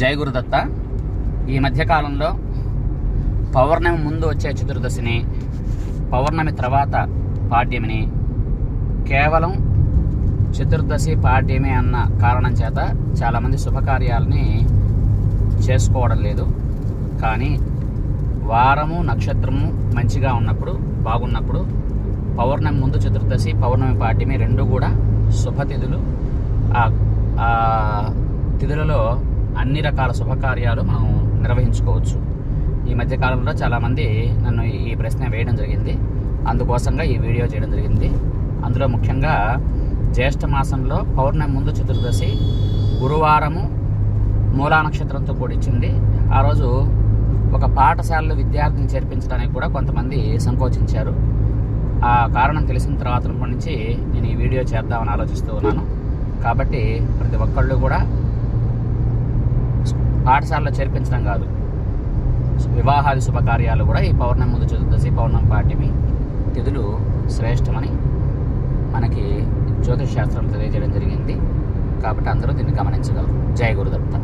జై గురుదత్త. ఈ మధ్యకాలంలో పౌర్ణమి ముందు వచ్చే చతుర్దశిని, పౌర్ణమి తర్వాత పాడ్యమిని కేవలం చతుర్దశి పాడ్యమి అన్న కారణం చేత చాలామంది శుభకార్యాలని చేసుకోవడం లేదు. కానీ వారము నక్షత్రము మంచిగా ఉన్నప్పుడు, బాగున్నప్పుడు పౌర్ణమి ముందు చతుర్దశి, పౌర్ణమి పాడ్యమి రెండు కూడా శుభతిథులు. ఆ తిథులలో అన్ని రకాల శుభకార్యాలు మనం నిర్వహించుకోవచ్చు. ఈ మధ్యకాలంలో చాలామంది నన్ను ఈ ప్రశ్న వేయడం జరిగింది, అందుకోసంగా ఈ వీడియో చేయడం జరిగింది. అందులో ముఖ్యంగా జ్యేష్ఠ మాసంలో పౌర్ణమి ముందు చతుర్దశి గురువారము మూలా నక్షత్రంతో కూడిచ్చింది. ఆ రోజు ఒక పాఠశాలలో విద్యార్థిని చేర్పించడానికి కూడా కొంతమంది సంకోచించారు. ఆ కారణం తెలిసిన తర్వాత నుంచి నేను ఈ వీడియో చేద్దామని ఆలోచిస్తూ ఉన్నాను. కాబట్టి ప్రతి ఒక్కళ్ళు కూడా పాఠశాలలో చేర్పించడం కాదు, వివాహాది శుభకార్యాలు కూడా ఈ పౌర్ణమి ముందు చతుర్దశి, పౌర్ణమి పాడ్యమి తిథులు శ్రేష్టమని మనకి జ్యోతిష్ శాస్త్రం తెలియజేయడం జరిగింది. కాబట్టి అందరూ దీన్ని గమనించగలరు. జై గురుదత్త.